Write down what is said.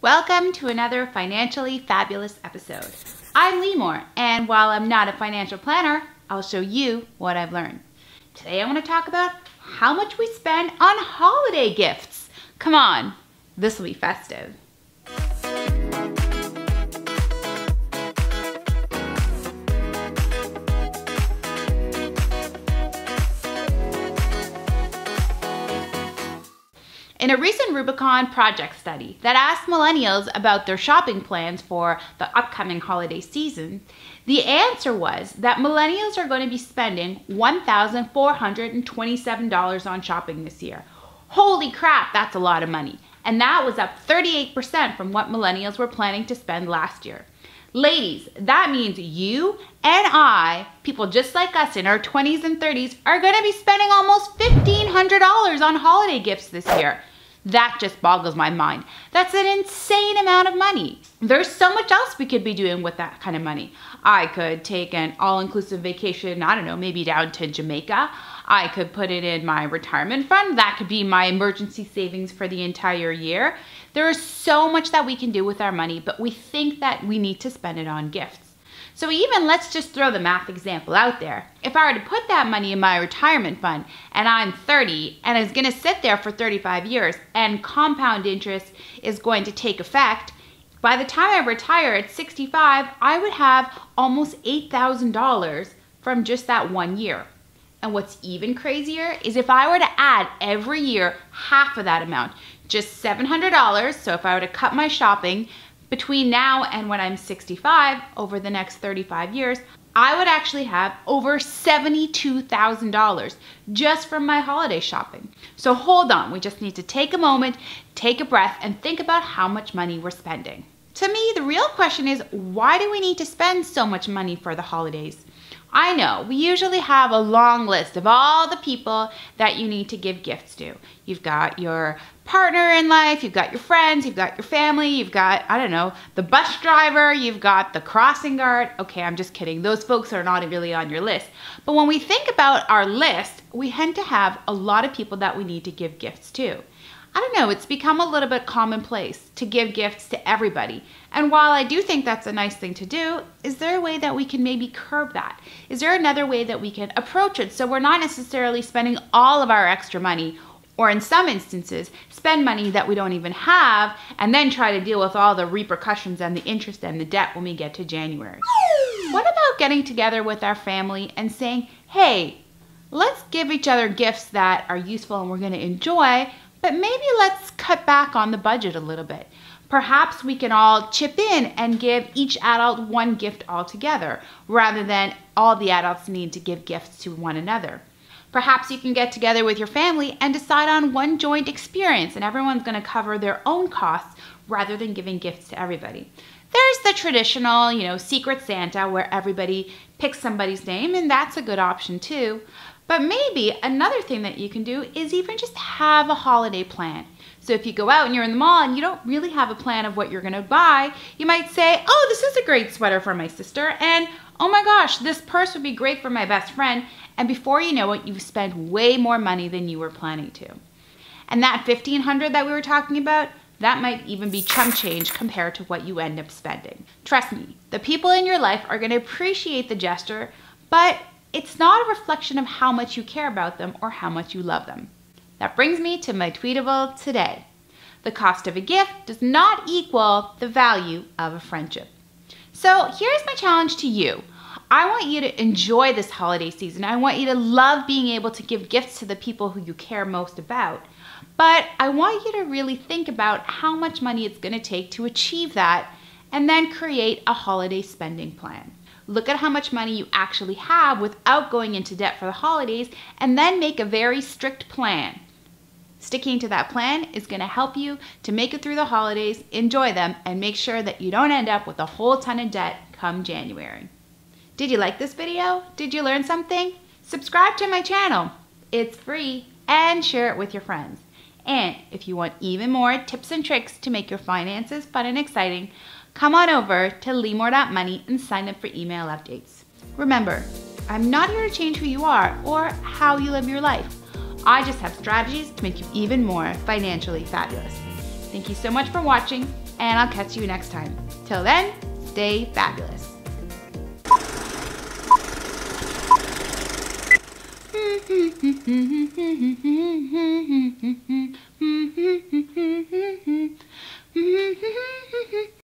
Welcome to another financially fabulous episode. I'm Limor, and while I'm not a financial planner, I'll show you what I've learned. Today I want to talk about how much we spend on holiday gifts. Come on, this will be festive. In a recent Rubicon project study that asked millennials about their shopping plans for the upcoming holiday season, the answer was that millennials are going to be spending $1,427 on shopping this year. Holy crap, that's a lot of money. And that was up 38% from what millennials were planning to spend last year. Ladies, that means you and I, people just like us in our 20s and 30s, are going to be spending almost $1,500 on holiday gifts this year. That just boggles my mind. That's an insane amount of money. There's so much else we could be doing with that kind of money. I could take an all-inclusive vacation, I don't know, maybe down to Jamaica. I could put it in my retirement fund. That could be my emergency savings for the entire year. There is so much that we can do with our money, but we think that we need to spend it on gifts. So even let's just throw the math example out there. If I were to put that money in my retirement fund and I'm 30 and it's going to sit there for 35 years and compound interest is going to take effect, by the time I retire at 65, I would have almost $8,000 from just that 1 year. And what's even crazier is if I were to add every year half of that amount, just $700, so if I were to cut my shopping between now and when I'm 65, over the next 35 years, I would actually have over $72,000 just from my holiday shopping. So hold on, we just need to take a moment, take a breath, and think about how much money we're spending. To me, the real question is, why do we need to spend so much money for the holidays? I know, we usually have a long list of all the people that you need to give gifts to. You've got your partner in life, you've got your friends, you've got your family, you've got, I don't know, the bus driver, you've got the crossing guard. Okay, I'm just kidding. Those folks are not really on your list. But when we think about our list, we tend to have a lot of people that we need to give gifts to. I don't know, it's become a little bit commonplace to give gifts to everybody. And while I do think that's a nice thing to do, is there a way that we can maybe curb that? Is there another way that we can approach it so we're not necessarily spending all of our extra money, or in some instances, spend money that we don't even have and then try to deal with all the repercussions and the interest and the debt when we get to January? What about getting together with our family and saying, hey, let's give each other gifts that are useful and we're going to enjoy, but maybe let's cut back on the budget a little bit. Perhaps we can all chip in and give each adult one gift altogether, rather than all the adults need to give gifts to one another. Perhaps you can get together with your family and decide on one joint experience and everyone's going to cover their own costs rather than giving gifts to everybody. There's the traditional, Secret Santa where everybody picks somebody's name, and that's a good option too. But maybe another thing that you can do is even just have a holiday plan. So if you go out and you're in the mall and you don't really have a plan of what you're going to buy, you might say, oh, this is a great sweater for my sister, and oh my gosh, this purse would be great for my best friend. And before you know it, you've spent way more money than you were planning to. And that $1,500 that we were talking about, that might even be chump change compared to what you end up spending. Trust me, the people in your life are going to appreciate the gesture, but it's not a reflection of how much you care about them or how much you love them. That brings me to my tweetable today. The cost of a gift does not equal the value of a friendship. So here's my challenge to you. I want you to enjoy this holiday season. I want you to love being able to give gifts to the people who you care most about. But I want you to really think about how much money it's going to take to achieve that, and then create a holiday spending plan. Look at how much money you actually have without going into debt for the holidays, and then make a very strict plan. Sticking to that plan is going to help you to make it through the holidays, enjoy them, and make sure that you don't end up with a whole ton of debt come January. Did you like this video? Did you learn something? Subscribe to my channel. It's free, and share it with your friends. And if you want even more tips and tricks to make your finances fun and exciting, come on over to limor.money and sign up for email updates. Remember, I'm not here to change who you are or how you live your life. I just have strategies to make you even more financially fabulous. Thank you so much for watching, and I'll catch you next time. Till then, stay fabulous.